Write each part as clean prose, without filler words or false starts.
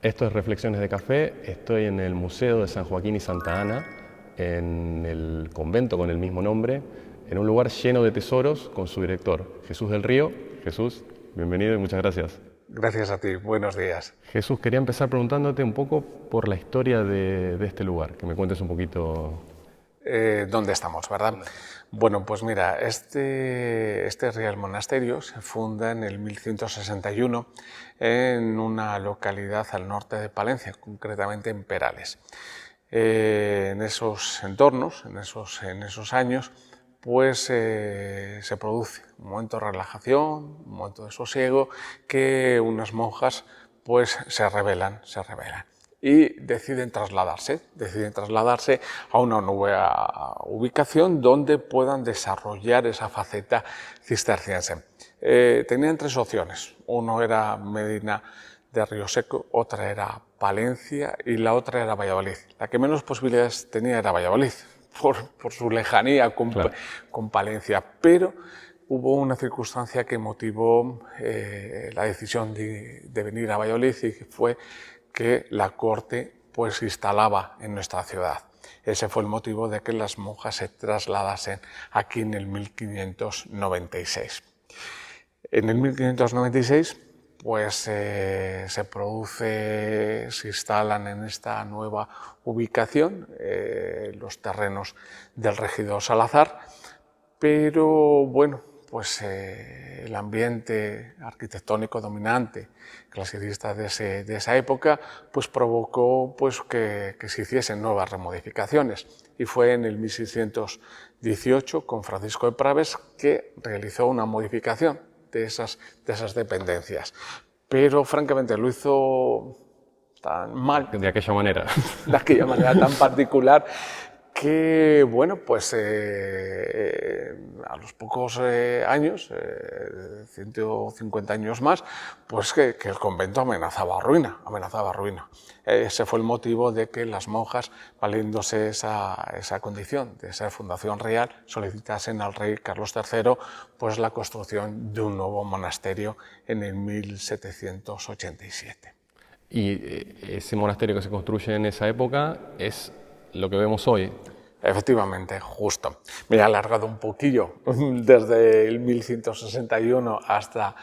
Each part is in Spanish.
Esto es Reflexiones de Café. Estoy en el Museo de San Joaquín y Santa Ana, en el convento con el mismo nombre, en un lugar lleno de tesoros con su director, Jesús del Río. Jesús, bienvenido y muchas gracias. Gracias a ti, buenos días. Jesús, quería empezar preguntándote un poco por la historia de este lugar, que me cuentes un poquito. ¿Dónde estamos, verdad? Bueno, pues mira, este Real Monasterio se funda en el 1161 en una localidad al norte de Palencia, concretamente en Perales. En esos entornos, en esos años, pues se produce un momento de relajación, un momento de sosiego, que unas monjas pues se rebelan y deciden trasladarse a una nueva ubicación donde puedan desarrollar esa faceta cisterciense. Tenían tres opciones, uno era Medina de Río Seco, otra era Palencia y la otra era Valladolid. La que menos posibilidades tenía era Valladolid, por su lejanía con Palencia, pero hubo una circunstancia que motivó la decisión de venir a Valladolid y fue que la corte pues se instalaba en nuestra ciudad. Ese fue el motivo de que las monjas se trasladasen aquí en el 1596. En el 1596 pues se instalan en esta nueva ubicación los terrenos del regidor Salazar, pero bueno, pues el ambiente arquitectónico dominante clasicista de esa época pues provocó pues que se hiciesen nuevas remodificaciones, y fue en el 1618 con Francisco de Prades que realizó una modificación de esas dependencias, pero francamente lo hizo tan mal, De aquella manera. de aquella manera tan particular, que bueno, pues a los pocos años, 150 años más, pues que el convento amenazaba ruina. Ese fue el motivo de que las monjas, valiéndose esa condición de ser fundación real, solicitasen al rey Carlos III pues la construcción de un nuevo monasterio en el 1787. Y ese monasterio que se construye en esa época es lo que vemos hoy. Efectivamente, justo. Me he alargado un poquillo desde el 1161 hasta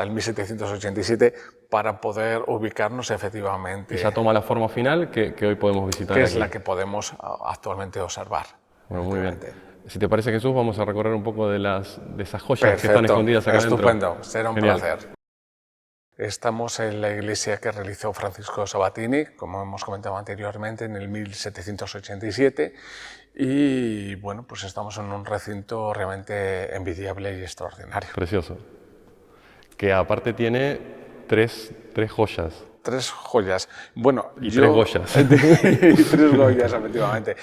el 1787 para poder ubicarnos efectivamente. Y ya toma la forma final que hoy podemos visitar. Que aquí. es la que podemos actualmente observar. Bueno, muy bien. Si te parece, Jesús, vamos a recorrer un poco de esas joyas. Perfecto, que están escondidas acá estupendo, dentro. será un Genial. placer. Estamos en la iglesia que realizó Francisco Sabatini, como hemos comentado anteriormente, en el 1787, y bueno, pues estamos en un recinto realmente envidiable y extraordinario. Precioso. Que aparte tiene tres joyas. Tres joyas. Bueno, y tres Goyas. Y tres Goyas, efectivamente.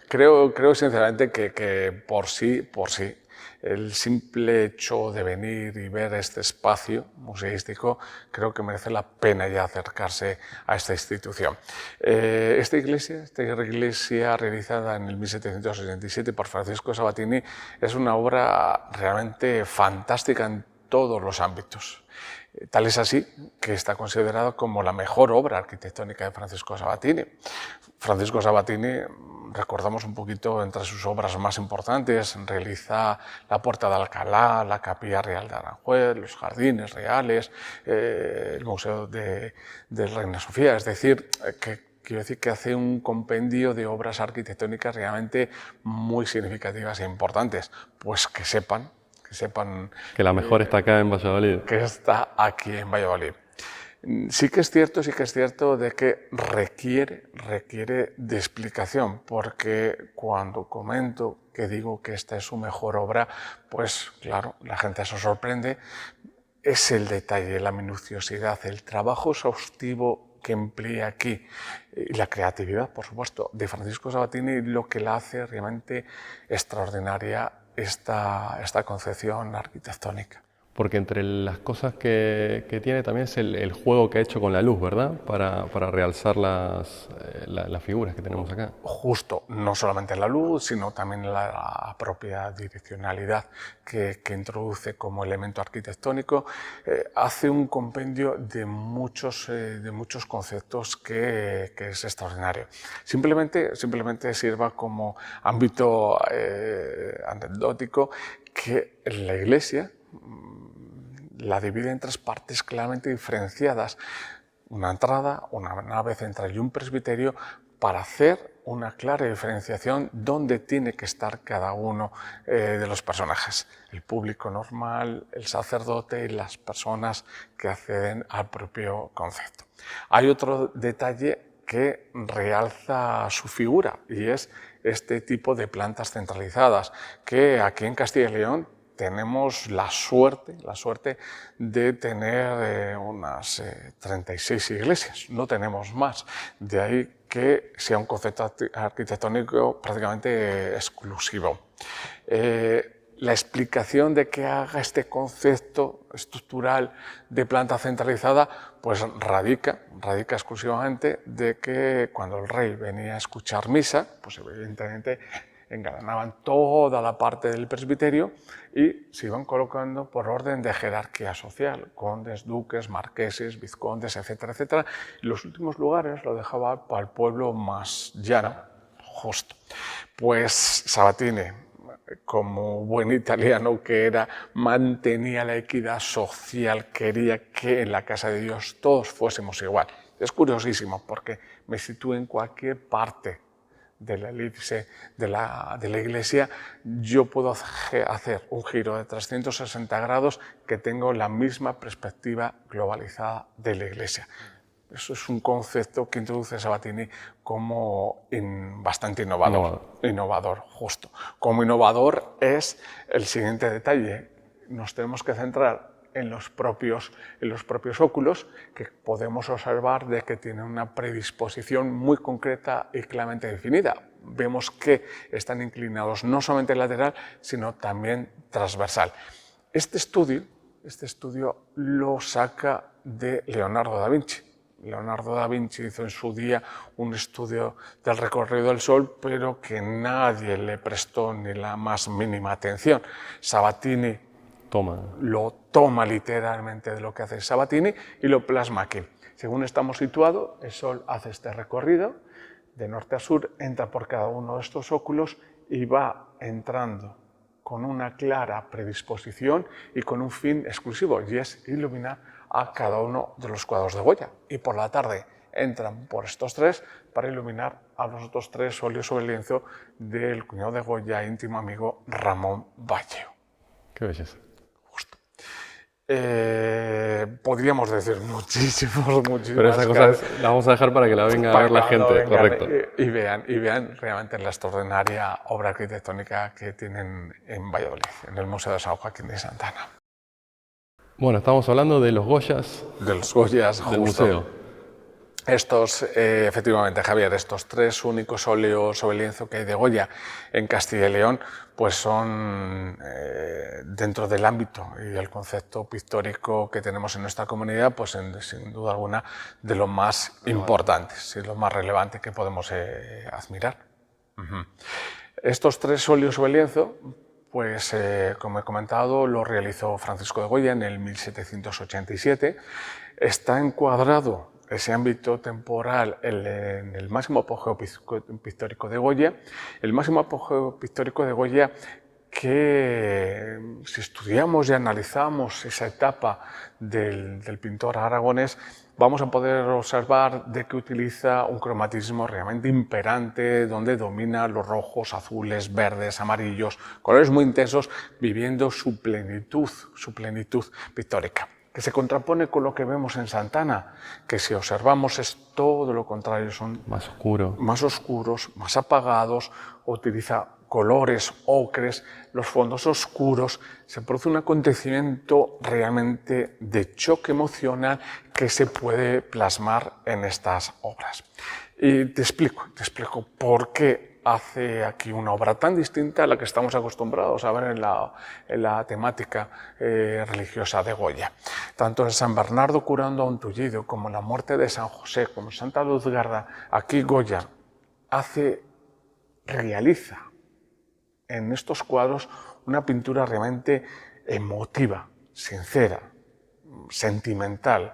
Creo sinceramente que por sí, el simple hecho de venir y ver este espacio museístico, creo que merece la pena ya acercarse a esta institución. Esta iglesia realizada en el 1787 por Francisco Sabatini es una obra realmente fantástica en todos los ámbitos. Tal es así que está considerado como la mejor obra arquitectónica de Francisco Sabatini. Francisco Sabatini, recordamos un poquito, entre sus obras más importantes, realiza la Puerta de Alcalá, la Capilla Real de Aranjuez, los Jardines Reales, el Museo de Reina Sofía. Es decir, quiero decir que hace un compendio de obras arquitectónicas realmente muy significativas e importantes. Pues que sepan que la mejor está acá en Valladolid. Que está aquí en Valladolid. Sí que es cierto de que requiere de explicación, porque cuando comento que digo que esta es su mejor obra, pues claro, la gente se sorprende. Es el detalle, la minuciosidad, el trabajo exhaustivo que emplea aquí y la creatividad, por supuesto, de Francisco Sabatini, lo que la hace realmente extraordinaria esta concepción arquitectónica. Porque entre las cosas que tiene también es el juego que ha hecho con la luz, ¿verdad? Para realzar las figuras que tenemos acá. Justo, no solamente la luz, sino también la propia direccionalidad que introduce como elemento arquitectónico, hace un compendio de muchos conceptos que es extraordinario. Simplemente sirva como ámbito anecdótico que la Iglesia la divide en tres partes claramente diferenciadas: una entrada, una nave central y un presbiterio, para hacer una clara diferenciación dónde tiene que estar cada uno de los personajes: el público normal, el sacerdote y las personas que acceden al propio concepto. Hay otro detalle que realza su figura, y es este tipo de plantas centralizadas, que aquí en Castilla y León tenemos la suerte de tener unas 36 iglesias, no tenemos más. De ahí que sea un concepto arquitectónico prácticamente exclusivo. La explicación de que haga este concepto estructural de planta centralizada pues radica exclusivamente de que cuando el rey venía a escuchar misa, pues evidentemente engalanaban toda la parte del presbiterio y se iban colocando por orden de jerarquía social: condes, duques, marqueses, vizcondes, etcétera, etcétera. Y los últimos lugares lo dejaba para el pueblo más llano, justo. Pues Sabatini, como buen italiano que era, mantenía la equidad social, quería que en la casa de Dios todos fuésemos igual. Es curiosísimo porque me sitúo en cualquier parte de la elipse de la iglesia, yo puedo hacer un giro de 360 grados que tengo la misma perspectiva globalizada de la iglesia. Eso es un concepto que introduce Sabatini como bastante innovador, justo. Como innovador es el siguiente detalle: nos tenemos que centrar en los propios óculos, que podemos observar de que tienen una predisposición muy concreta y claramente definida. Vemos que están inclinados no solamente lateral, sino también transversal. Este estudio lo saca de Leonardo da Vinci. Leonardo da Vinci hizo en su día un estudio del recorrido del Sol, pero que nadie le prestó ni la más mínima atención. Sabatini lo toma literalmente de lo que hace Sabatini y lo plasma aquí. Según estamos situados, el Sol hace este recorrido de norte a sur, entra por cada uno de estos óculos y va entrando con una clara predisposición y con un fin exclusivo, y es iluminar a cada uno de los cuadros de Goya. Y por la tarde entran por estos tres para iluminar a los otros tres óleos sobre lienzo del cuñado de Goya, íntimo amigo Ramón Valleo. Qué belleza. Justo. Podríamos decir muchísimas Pero esa cosa la vamos a dejar para que la venga a ver la gente, correcto. Y vean realmente la extraordinaria obra arquitectónica que tienen en Valladolid, en el Museo de San Joaquín de Santa Ana. Bueno, estamos hablando de los Goyas. De los Goyas del museo. Estos, efectivamente, Javier, estos tres únicos óleos sobre lienzo que hay de Goya en Castilla y León, pues son, dentro del ámbito y del concepto pictórico que tenemos en nuestra comunidad, pues sin duda alguna de lo más importantes y lo más relevante que podemos admirar. Estos tres óleos sobre lienzo, pues como he comentado, lo realizó Francisco de Goya en el 1787. Está encuadrado ese ámbito temporal en el máximo apogeo pictórico de Goya. El máximo apogeo pictórico de Goya que, si estudiamos y analizamos esa etapa del pintor aragonés, vamos a poder observar de que utiliza un cromatismo realmente imperante, donde domina los rojos, azules, verdes, amarillos, colores muy intensos, viviendo su plenitud pictórica, que se contrapone con lo que vemos en Santa Ana, que si observamos es todo lo contrario, son más oscuros, más apagados, utiliza colores ocres, los fondos oscuros. Se produce un acontecimiento realmente de choque emocional que se puede plasmar en estas obras. Y te explico por qué hace aquí una obra tan distinta a la que estamos acostumbrados a ver en la temática religiosa de Goya. Tanto en San Bernardo curando a un tullido, como en la muerte de San José, como en Santa Luzgarda, aquí Goya realiza en estos cuadros una pintura realmente emotiva, sincera, sentimental,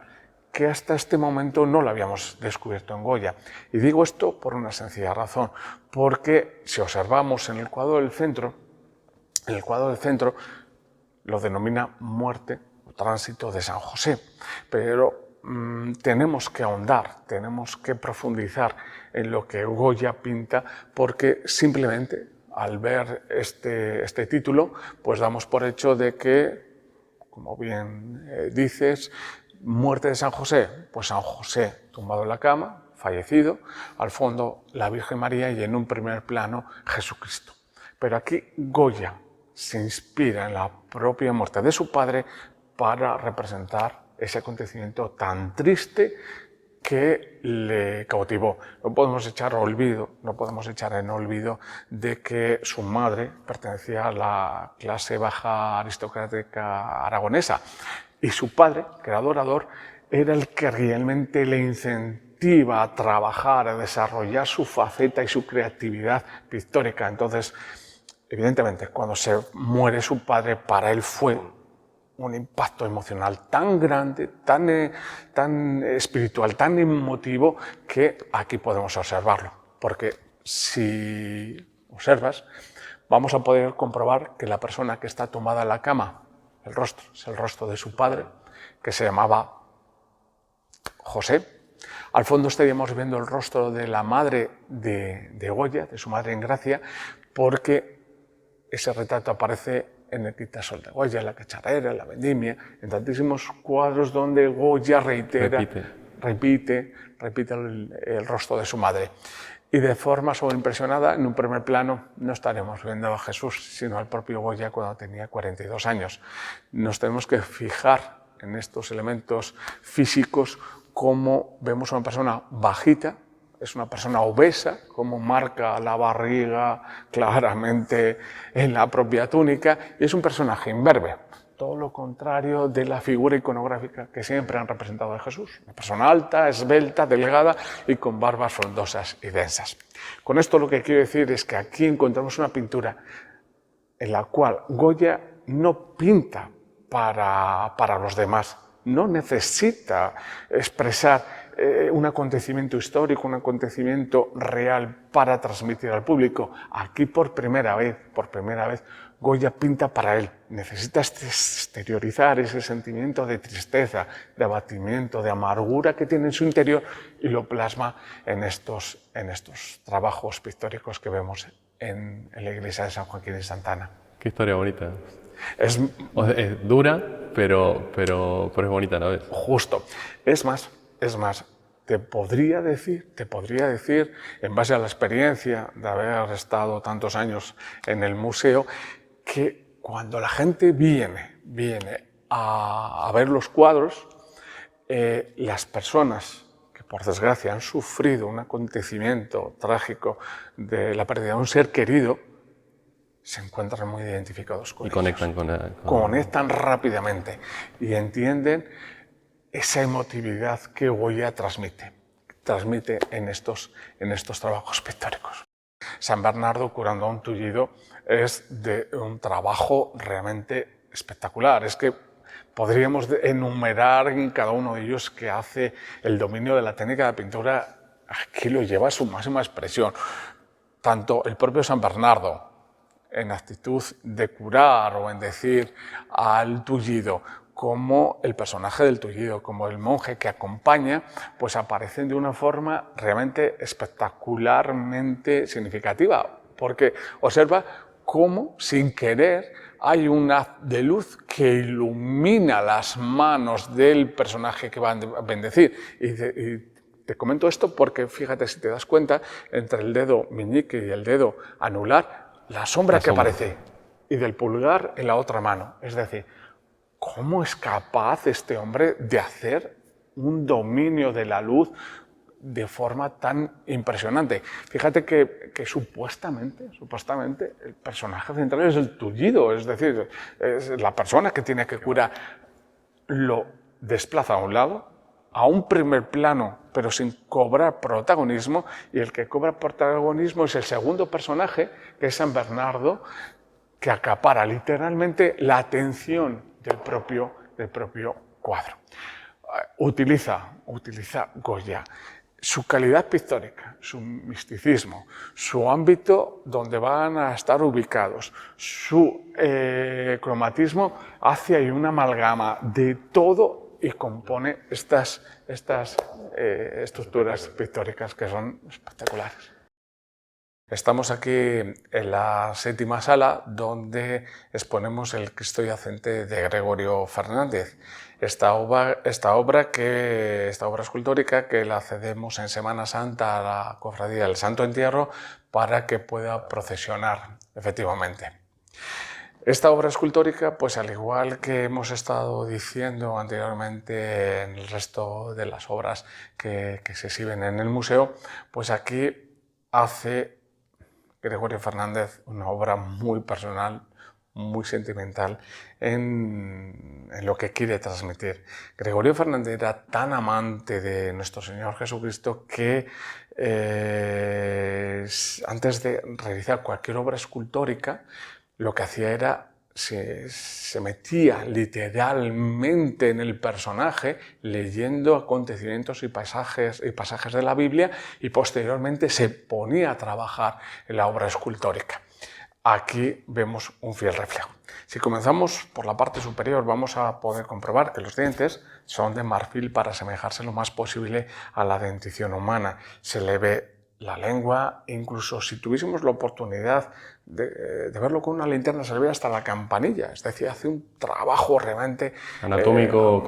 que hasta este momento no lo habíamos descubierto en Goya. Y digo esto por una sencilla razón, porque si observamos en el cuadro del centro lo denomina muerte o tránsito de San José, pero tenemos que ahondar, tenemos que profundizar en lo que Goya pinta, porque simplemente al ver este título, pues damos por hecho de que, como bien dices, muerte de San José, pues San José tumbado en la cama, fallecido, al fondo la Virgen María y en un primer plano Jesucristo. Pero aquí Goya se inspira en la propia muerte de su padre para representar ese acontecimiento tan triste que le cautivó. No podemos echar en olvido de que su madre pertenecía a la clase baja aristocrática aragonesa y su padre, que era adorador, era el que realmente le incentiva a trabajar, a desarrollar su faceta y su creatividad pictórica. Entonces, evidentemente, cuando se muere su padre, para él fue un impacto emocional tan grande, tan espiritual, tan emotivo, que aquí podemos observarlo. Porque si observas, vamos a poder comprobar que la persona que está tumbada en la cama, el rostro, es el rostro de su padre, que se llamaba José. Al fondo estaríamos viendo el rostro de la madre de Goya, de su madre en gracia, porque ese retrato aparece en el quitasol de Goya, en la cacharrera, en la vendimia, en tantísimos cuadros donde Goya repite el rostro de su madre. Y de forma sobreimpresionada, en un primer plano, no estaremos viendo a Jesús, sino al propio Goya cuando tenía 42 años. Nos tenemos que fijar en estos elementos físicos, como vemos a una persona bajita, es una persona obesa, como marca la barriga claramente en la propia túnica, y es un personaje imberbe, todo lo contrario de la figura iconográfica que siempre han representado a Jesús. Una persona alta, esbelta, delgada y con barbas frondosas y densas. Con esto lo que quiero decir es que aquí encontramos una pintura en la cual Goya no pinta para los demás, no necesita expresar un acontecimiento histórico, un acontecimiento real para transmitir al público. Aquí por primera vez, Goya pinta para él. Necesita exteriorizar ese sentimiento de tristeza, de abatimiento, de amargura que tiene en su interior y lo plasma en estos trabajos pictóricos que vemos en la iglesia de San Joaquín y Santa Ana. Qué historia bonita. Es dura, pero es bonita a la vez. Justo. Es más, te podría decir, en base a la experiencia de haber estado tantos años en el museo, que cuando la gente viene a ver los cuadros, las personas que por desgracia han sufrido un acontecimiento trágico de la pérdida de un ser querido, se encuentran muy identificados con ellos. Conectan rápidamente y entienden esa emotividad que Goya transmite en estos trabajos pictóricos. San Bernardo curando a un tullido es de un trabajo realmente espectacular. Es que podríamos enumerar en cada uno de ellos que hace el dominio de la técnica de pintura, aquí lo lleva a su máxima expresión. Tanto el propio San Bernardo, en actitud de curar o en decir al tullido, como el personaje del tullido, como el monje que acompaña, pues aparecen de una forma realmente espectacularmente significativa, porque observa cómo, sin querer, hay un haz de luz que ilumina las manos del personaje que va a bendecir. Y te comento esto porque, fíjate, si te das cuenta, entre el dedo meñique y el dedo anular, la sombra que aparece, y del pulgar en la otra mano. Es decir, ¿cómo es capaz este hombre de hacer un dominio de la luz de forma tan impresionante. Fíjate que supuestamente el personaje central es el tullido, es decir, es la persona que tiene que curar. Lo desplaza a un lado, a un primer plano, pero sin cobrar protagonismo, y el que cobra protagonismo es el segundo personaje, que es San Bernardo, que acapara literalmente la atención del propio cuadro. Utiliza Goya su calidad pictórica, su misticismo, su ámbito donde van a estar ubicados, su cromatismo, hace ahí una amalgama de todo y compone estas estructuras pictóricas que son espectaculares. Estamos aquí en la séptima sala, donde exponemos el Cristo yacente de Gregorio Fernández. Esta obra escultórica que la cedemos en Semana Santa a la Cofradía del Santo Entierro para que pueda procesionar efectivamente. Esta obra escultórica, pues al igual que hemos estado diciendo anteriormente en el resto de las obras que se exhiben en el museo, pues aquí hace Gregorio Fernández una obra muy personal, muy sentimental en lo que quiere transmitir. Gregorio Fernández era tan amante de nuestro Señor Jesucristo que antes de realizar cualquier obra escultórica, lo que hacía era se metía literalmente en el personaje, leyendo acontecimientos y pasajes de la Biblia, y posteriormente se ponía a trabajar en la obra escultórica. Aquí vemos un fiel reflejo. Si comenzamos por la parte superior, vamos a poder comprobar que los dientes son de marfil para asemejarse lo más posible a la dentición humana. Se le ve la lengua, incluso si tuviésemos la oportunidad de verlo con una linterna, se le ve hasta la campanilla, es decir, hace un trabajo realmente anatómico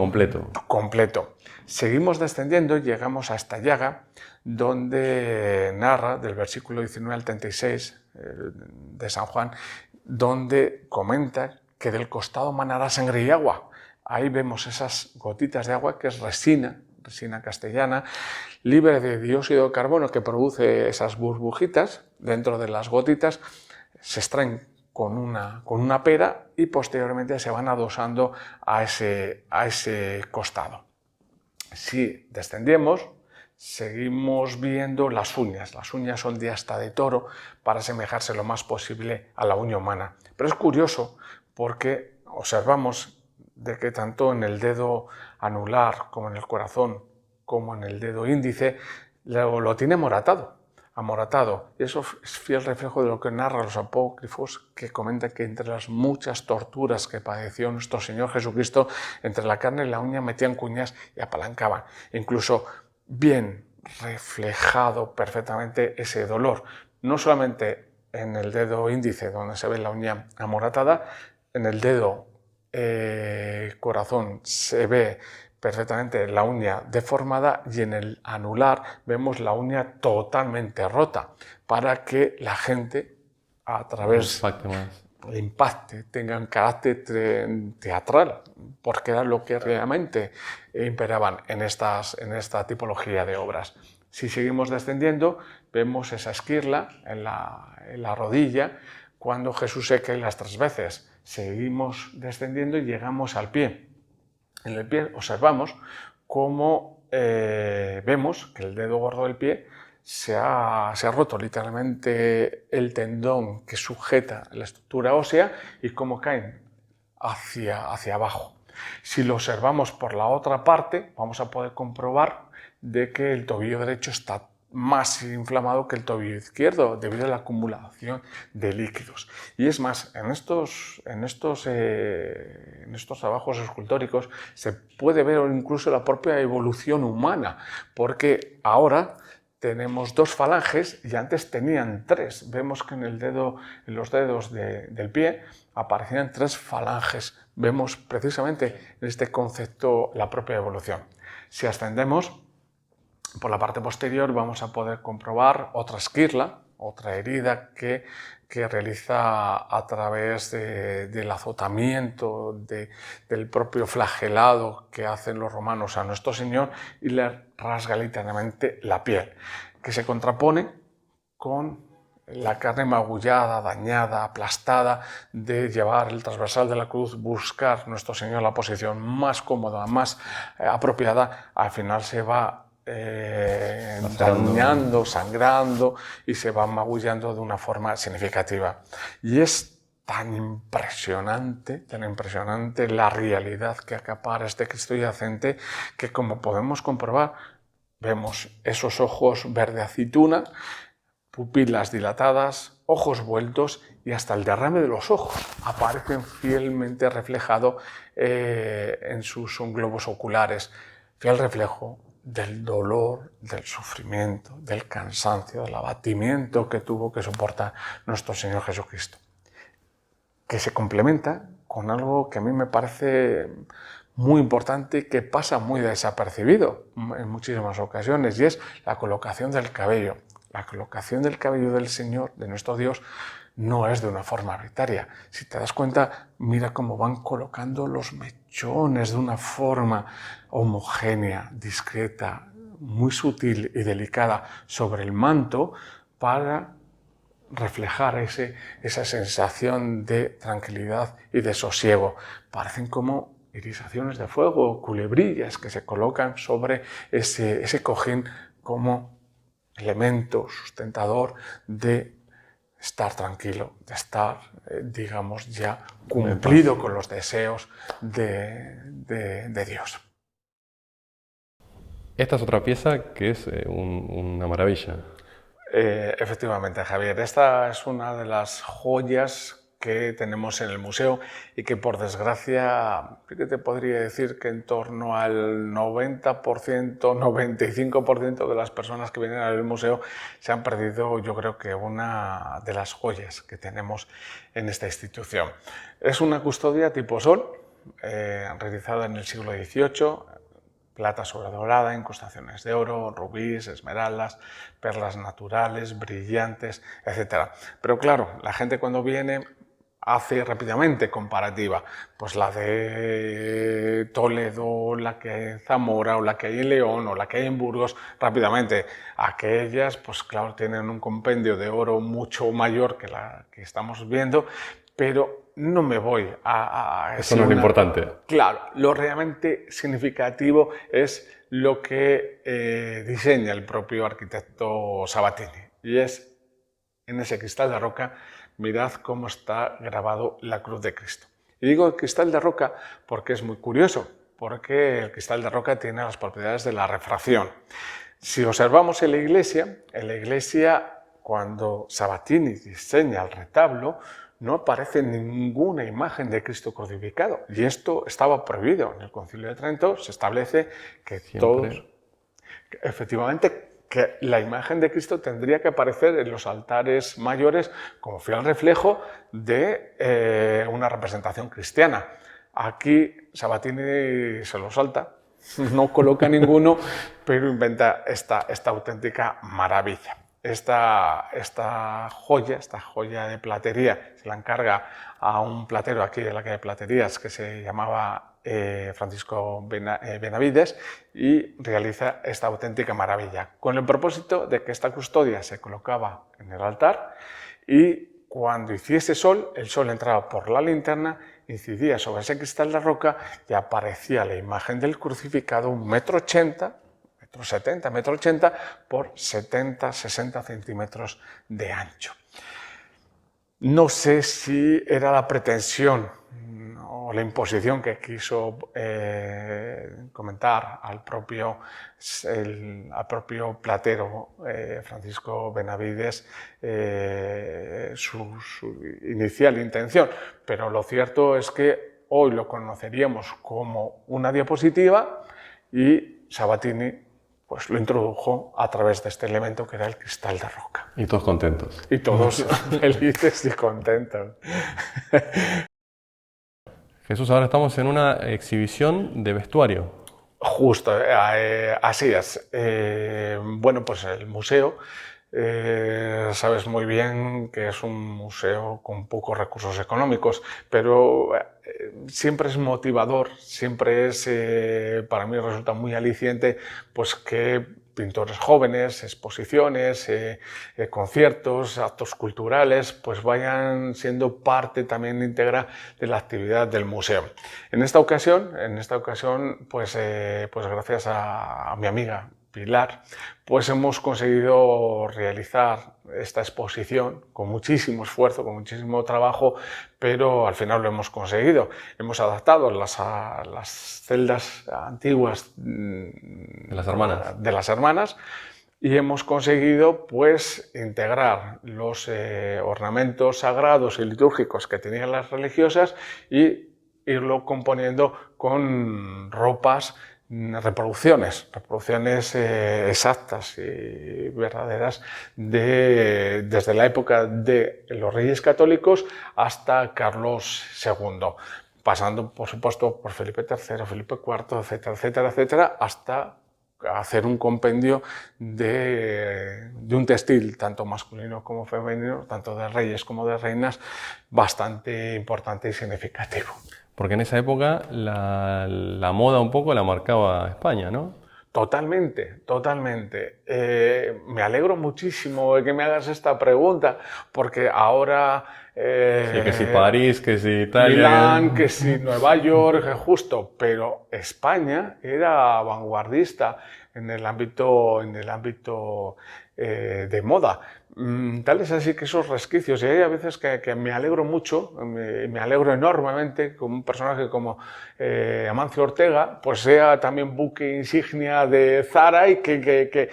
completo. Seguimos descendiendo y llegamos a esta llaga, donde narra, del versículo 19 al 36 de San Juan, donde comenta que del costado manará sangre y agua. Ahí vemos esas gotitas de agua, que es resina castellana, libre de dióxido de carbono, que produce esas burbujitas dentro de las gotitas. Se extraen con una pera y posteriormente se van adosando a ese costado. Si descendemos, seguimos viendo las uñas. Las uñas son de asta de toro para asemejarse lo más posible a la uña humana. Pero es curioso porque observamos de que tanto en el dedo anular como en el corazón como en el dedo índice lo tiene amoratado. Y eso es fiel reflejo de lo que narran los apócrifos, que comentan que entre las muchas torturas que padeció nuestro Señor Jesucristo, entre la carne y la uña metían cuñas y apalancaban. Incluso bien reflejado perfectamente ese dolor, no solamente en el dedo índice, donde se ve la uña amoratada, en el dedo corazón se ve perfectamente la uña deformada, y en el anular vemos la uña totalmente rota, para que la gente a través del impacte tenga un carácter teatral, porque era lo que realmente imperaban en esta tipología de obras. Si seguimos descendiendo, vemos esa esquirla en la rodilla, cuando Jesús se cae las 3 veces. Seguimos descendiendo y llegamos al pie. En el pie observamos cómo vemos que el dedo gordo del pie se ha roto literalmente el tendón que sujeta la estructura ósea, y cómo caen hacia abajo. Si lo observamos por la otra parte, vamos a poder comprobar de que el tobillo derecho está más inflamado que el tobillo izquierdo debido a la acumulación de líquidos. Y es más, en estos trabajos escultóricos se puede ver incluso la propia evolución humana, porque ahora tenemos 2 falanges y antes tenían 3. Vemos que en los dedos del pie aparecían 3 falanges. Vemos precisamente en este concepto la propia evolución. Si ascendemos por la parte posterior, vamos a poder comprobar otra esquirla otra herida que realiza a través del azotamiento, del propio flagelado que hacen los romanos a nuestro Señor, y le rasga literalmente la piel, que se contrapone con la carne magullada, dañada, aplastada, de llevar el transversal de la cruz, buscar nuestro Señor la posición más cómoda, más apropiada. Al final se va dañando, sangrando, y se va magullando de una forma significativa. Y es tan impresionante la realidad que acapara este Cristo yacente, que, como podemos comprobar, vemos esos ojos verde aceituna, pupilas dilatadas, ojos vueltos, y hasta el derrame de los ojos aparecen fielmente reflejado en sus globos oculares, fiel reflejo del dolor, del sufrimiento, del cansancio, del abatimiento que tuvo que soportar nuestro Señor Jesucristo, que se complementa con algo que a mí me parece muy importante, que pasa muy desapercibido en muchísimas ocasiones, y es la colocación del cabello. La colocación del cabello del Señor, de nuestro Dios, no es de una forma arbitraria. Si te das cuenta, mira cómo van colocando los mechones de una forma homogénea, discreta, muy sutil y delicada sobre el manto, para reflejar esa sensación de tranquilidad y de sosiego. Parecen como irisaciones de fuego, culebrillas que se colocan sobre ese cojín como elemento sustentador de estar tranquilo, de estar, digamos, ya cumplido con los deseos de Dios. Esta es otra pieza que es una maravilla. Efectivamente, Javier, esta es una de las joyas que tenemos en el museo, y que, por desgracia, ¿qué te podría decir? Que en torno al 90%, 95% de las personas que vienen al museo se han perdido, yo creo, que una de las joyas que tenemos en esta institución. Es una custodia tipo sol, realizada en el siglo XVIII, plata sobre dorada, incrustaciones de oro, rubíes, esmeraldas, perlas naturales, brillantes, etc. Pero claro, la gente, cuando viene, hace rápidamente comparativa, pues la de Toledo, la que hay en Zamora, o la que hay en León, o la que hay en Burgos, rápidamente. Aquellas, pues claro, tienen un compendio de oro mucho mayor que la que estamos viendo, pero no me voy a eso no es lo importante. Claro, lo realmente significativo es lo que diseña el propio arquitecto Sabatini, y es, en ese cristal de roca, mirad cómo está grabado la cruz de Cristo. Y digo el cristal de roca porque es muy curioso, porque el cristal de roca tiene las propiedades de la refracción. Si observamos en la iglesia, cuando Sabatini diseña el retablo, no aparece ninguna imagen de Cristo crucificado, y esto estaba prohibido. En el Concilio de Trento se establece que efectivamente, que la imagen de Cristo tendría que aparecer en los altares mayores como fiel reflejo de una representación cristiana. Aquí Sabatini se lo salta, no coloca ninguno, pero inventa esta auténtica maravilla. Esta joya de platería se la encarga a un platero aquí de la calle Platerías, que se llamaba Francisco Benavides, y realiza esta auténtica maravilla, con el propósito de que esta custodia se colocaba en el altar, y cuando hiciese sol, el sol entraba por la linterna, incidía sobre ese cristal de roca, y aparecía la imagen del crucificado, 1,80 m, 1,70 m, 1,80 m por 70-60 centímetros de ancho. No sé si era la pretensión o la imposición que quiso comentar al propio platero Francisco Benavides su inicial intención, pero lo cierto es que hoy lo conoceríamos como una diapositiva, y Sabatini pues lo introdujo a través de este elemento que era el cristal de roca. Y todos contentos. Y todos felices y contentos. Jesús, ahora estamos en una exhibición de vestuario. Justo, así es. Bueno, pues el museo sabes muy bien que es un museo con pocos recursos económicos, pero siempre es motivador, siempre es, para mí resulta muy aliciente, pues que pintores jóvenes, exposiciones, conciertos, actos culturales, pues vayan siendo parte también íntegra de la actividad del museo. En esta ocasión, pues gracias a mi amiga Pilar, pues hemos conseguido realizar esta exposición con muchísimo esfuerzo, con muchísimo trabajo, pero al final lo hemos conseguido. Hemos adaptado las celdas antiguas De las hermanas y hemos conseguido pues integrar los ornamentos sagrados y litúrgicos que tenían las religiosas y irlo componiendo con ropas, reproducciones exactas y verdaderas desde la época de los Reyes Católicos hasta Carlos II, pasando por supuesto por Felipe III, Felipe IV, etcétera, etcétera, etcétera, hasta hacer un compendio de un textil, tanto masculino como femenino, tanto de reyes como de reinas, bastante importante y significativo. Porque en esa época la moda un poco la marcaba España, ¿no? Totalmente, totalmente. Me alegro muchísimo de que me hagas esta pregunta, porque ahora... Sí, que si París, que si Italia... Milán, que si Nueva York, justo, pero España era vanguardista en el ámbito de moda. Tal es así que esos resquicios, y hay a veces que me alegro mucho, me alegro enormemente que un personaje como Amancio Ortega pues sea también buque insignia de Zara y que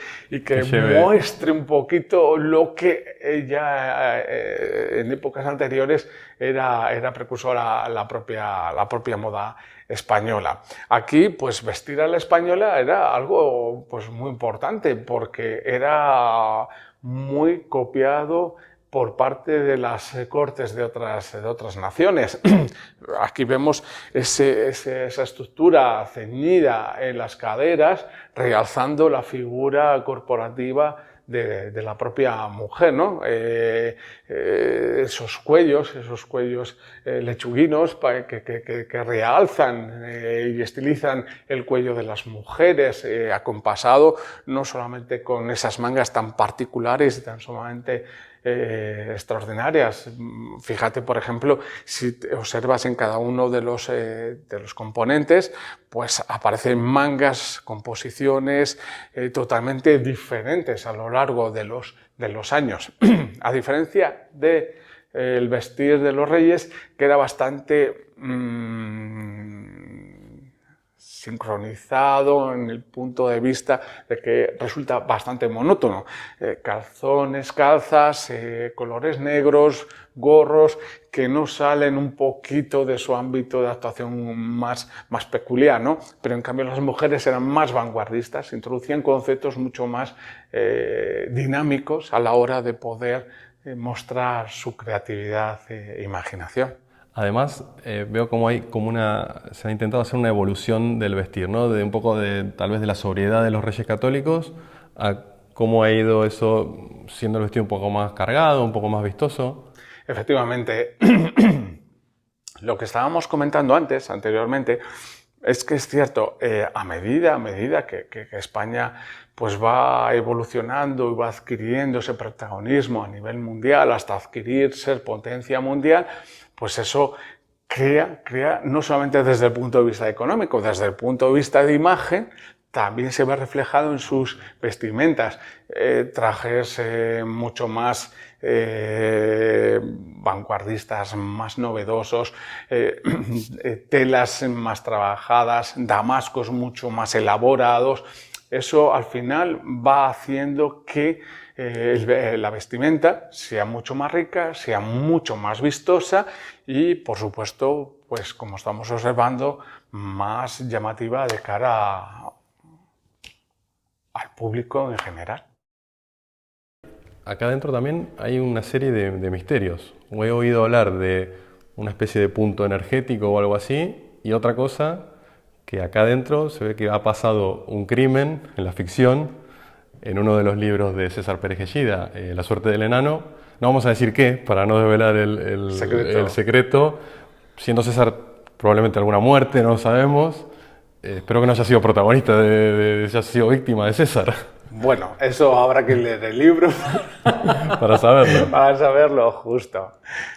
muestre un poquito lo que ella en épocas anteriores era precursora a la propia moda española. Aquí, pues vestir a la española era algo pues muy importante porque era muy copiado por parte de las cortes de otras naciones. Aquí vemos esa estructura ceñida en las caderas, realzando la figura corporativa de la propia mujer, ¿no? Esos cuellos lechuguinos que realzan y estilizan el cuello de las mujeres, acompasado no solamente con esas mangas tan particulares y tan sumamente extraordinarias. Fíjate, por ejemplo, si te observas en cada uno de los componentes, pues aparecen mangas, composiciones totalmente diferentes a lo largo de los años. A diferencia del vestir de los reyes, que era bastante sincronizado en el punto de vista de que resulta bastante monótono. Calzones, calzas, colores negros, gorros que no salen un poquito de su ámbito de actuación más peculiar, ¿no? Pero en cambio las mujeres eran más vanguardistas, introducían conceptos mucho más dinámicos a la hora de poder mostrar su creatividad e imaginación. Además, veo como se ha intentado hacer una evolución del vestir, ¿no? De un poco tal vez de la sobriedad de los Reyes Católicos a cómo ha ido eso siendo el vestido un poco más cargado, un poco más vistoso. Efectivamente, lo que estábamos comentando anteriormente, es que es cierto, a medida que España pues va evolucionando y va adquiriendo ese protagonismo a nivel mundial hasta ser potencia mundial, pues eso crea no solamente desde el punto de vista económico, desde el punto de vista de imagen, también se ve reflejado en sus vestimentas, trajes mucho más vanguardistas, más novedosos, telas más trabajadas, damascos mucho más elaborados. Eso al final va haciendo que la vestimenta sea mucho más rica, sea mucho más vistosa y, por supuesto, pues como estamos observando, más llamativa de cara al público en general. Acá adentro también hay una serie de misterios. He oído hablar de una especie de punto energético o algo así, y otra cosa que acá adentro se ve que ha pasado un crimen en la ficción en uno de los libros de César Pérez Gellida, La suerte del enano. No vamos a decir qué, para no desvelar el secreto. Siendo César probablemente alguna muerte, no lo sabemos. Espero que no haya sido protagonista, haya sido víctima de César. Bueno, eso habrá que leer el libro para saberlo. Para saberlo, justo.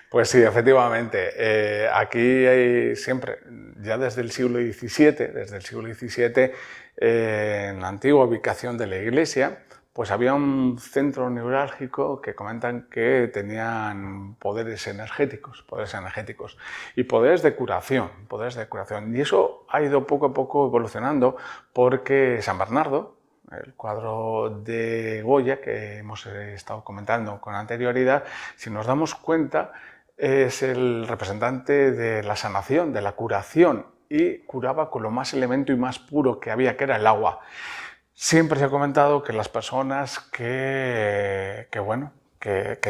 Pues sí, efectivamente. Aquí hay siempre, ya desde el siglo XVII, en la antigua ubicación de la iglesia, pues había un centro neurálgico que comentan que tenían poderes energéticos y poderes de curación. Y eso ha ido poco a poco evolucionando porque San Bernardo, el cuadro de Goya que hemos estado comentando con anterioridad, si nos damos cuenta, es el representante de la sanación, de la curación, y curaba con lo más elemento y más puro que había, que era el agua. Siempre se ha comentado que las personas que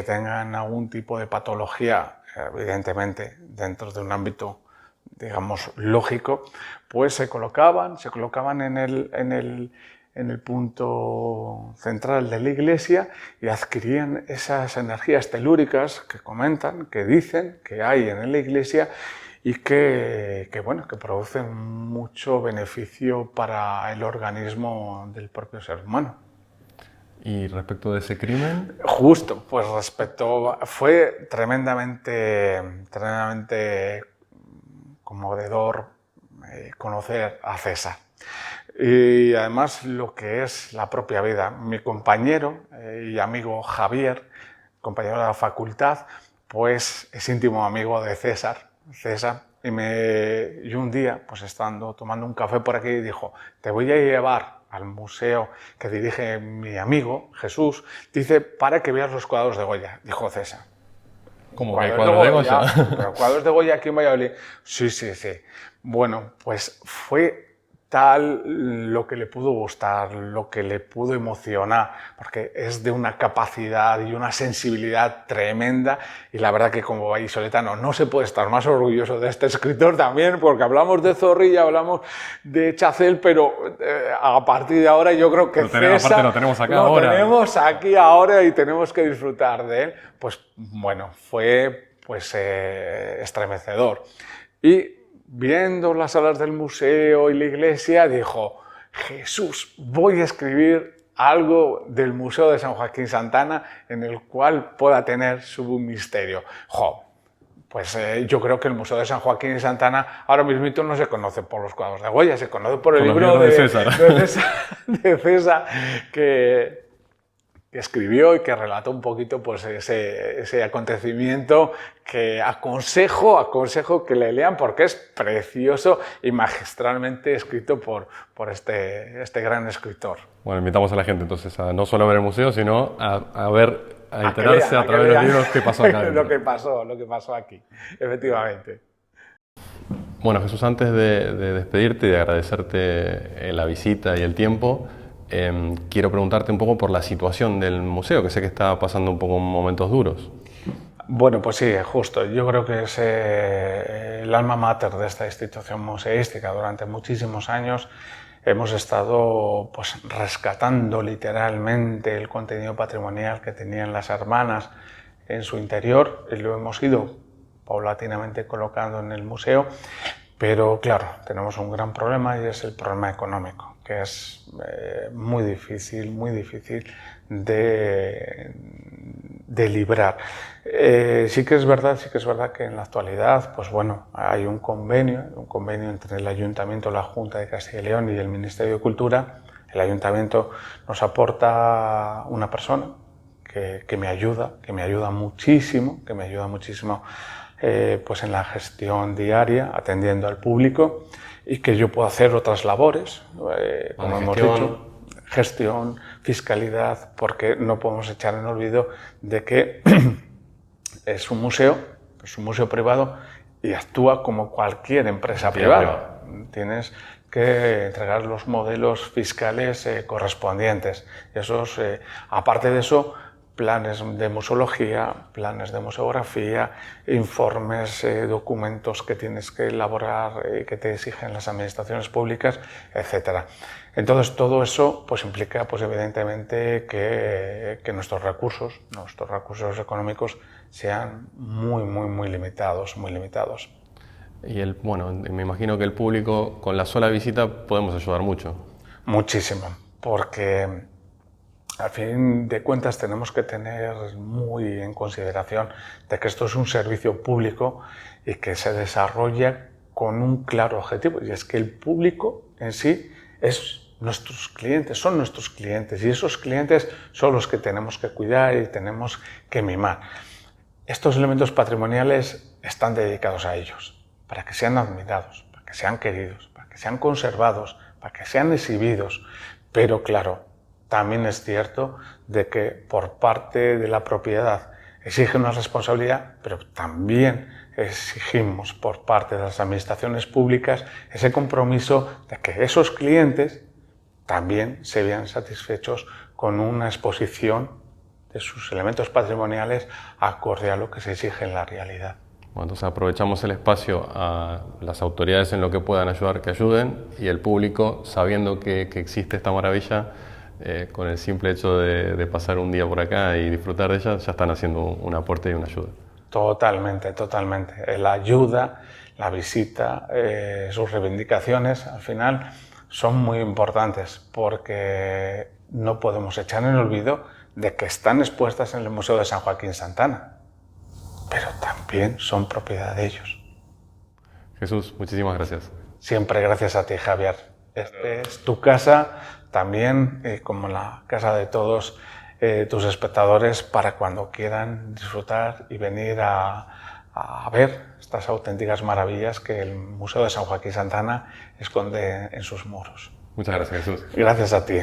tengan algún tipo de patología, evidentemente dentro de un ámbito, digamos, lógico, pues se colocaban en el punto central de la iglesia y adquirían esas energías telúricas que comentan, que dicen que hay en la iglesia y que producen mucho beneficio para el organismo del propio ser humano. ¿Y respecto de ese crimen? Justo, pues fue tremendamente conmovedor conocer a César. Y además lo que es la propia vida. Mi compañero y amigo Javier, compañero de la facultad, pues es íntimo amigo de César, y un día, pues estando tomando un café por aquí, dijo: te voy a llevar al museo que dirige mi amigo Jesús, dice, para que veas los cuadros de Goya, dijo César. ¿Cómo que cuadros de Goya? Pero cuadros de Goya aquí en Valladolid. Sí. Bueno, pues fue tal lo que le pudo gustar, lo que le pudo emocionar, porque es de una capacidad y una sensibilidad tremenda, y la verdad que como vallisoletano no se puede estar más orgulloso de este escritor también, porque hablamos de Zorrilla, hablamos de Chacel, pero a partir de ahora yo creo que César lo tenemos acá ahora. Lo tenemos aquí ahora y tenemos que disfrutar de él. Pues bueno, fue estremecedor. Y viendo las salas del museo y la iglesia, dijo: Jesús, voy a escribir algo del Museo de San Joaquín Santana en el cual pueda tener su misterio. Pues yo creo que el Museo de San Joaquín Santana ahora mismo no se conoce por los cuadros de Goya, se conoce por el libro de César que escribió y que relató un poquito pues, ese acontecimiento, que aconsejo que le lean porque es precioso y magistralmente escrito por este gran escritor. Bueno, invitamos a la gente entonces a no solo ver el museo, sino a enterarse a través de los libros qué pasó acá. lo que pasó aquí, efectivamente. Bueno, Jesús, antes de despedirte y de agradecerte la visita y el tiempo, quiero preguntarte un poco por la situación del museo, que sé que está pasando un poco momentos duros. Bueno, pues sí, justo. Yo creo que es el alma mater de esta institución museística. Durante muchísimos años hemos estado pues, rescatando literalmente el contenido patrimonial que tenían las hermanas en su interior y lo hemos ido paulatinamente colocando en el museo. Pero claro, tenemos un gran problema y es el problema económico, que es muy difícil de librar. Sí que es verdad que en la actualidad, pues bueno, hay un convenio entre el Ayuntamiento, la Junta de Castilla y León y el Ministerio de Cultura. El Ayuntamiento nos aporta una persona que me ayuda muchísimo, pues en la gestión diaria, atendiendo al público, y que yo puedo hacer otras labores, como hemos dicho, gestión, fiscalidad, porque no podemos echar en olvido de que es un museo privado y actúa como cualquier empresa privada. Tienes que entregar los modelos fiscales correspondientes. Aparte de eso, planes de museología, planes de museografía, informes, documentos que tienes que elaborar, que te exigen las administraciones públicas, etc. Entonces todo eso pues implica pues evidentemente que nuestros recursos económicos sean muy limitados, muy limitados. Y bueno, me imagino que el público, con la sola visita podemos ayudar mucho. Muchísimo, porque al fin de cuentas tenemos que tener muy en consideración de que esto es un servicio público y que se desarrolla con un claro objetivo, y es que el público en sí es nuestros clientes, son nuestros clientes, y esos clientes son los que tenemos que cuidar y tenemos que mimar. Estos elementos patrimoniales están dedicados a ellos, para que sean admirados, para que sean queridos, para que sean conservados, para que sean exhibidos. Pero claro, también es cierto de que por parte de la propiedad exige una responsabilidad, pero también exigimos por parte de las administraciones públicas ese compromiso de que esos clientes también se vean satisfechos con una exposición de sus elementos patrimoniales acorde a lo que se exige en la realidad. Bueno, entonces aprovechamos el espacio a las autoridades en lo que puedan ayudar, que ayuden, y el público, sabiendo que existe esta maravilla, con el simple hecho de pasar un día por acá y disfrutar de ella, ya están haciendo un aporte y una ayuda. Totalmente, totalmente. La ayuda, la visita, sus reivindicaciones, al final son muy importantes porque no podemos echar en el olvido de que están expuestas en el Museo de San Joaquín Santana, pero también son propiedad de ellos. Jesús, muchísimas gracias. Siempre gracias a ti, Javier. Esta es tu casa, también como la casa de todos tus espectadores, para cuando quieran disfrutar y venir a ver estas auténticas maravillas que el Museo de San Joaquín Santana esconde en sus muros. Muchas gracias, Jesús. Gracias a ti.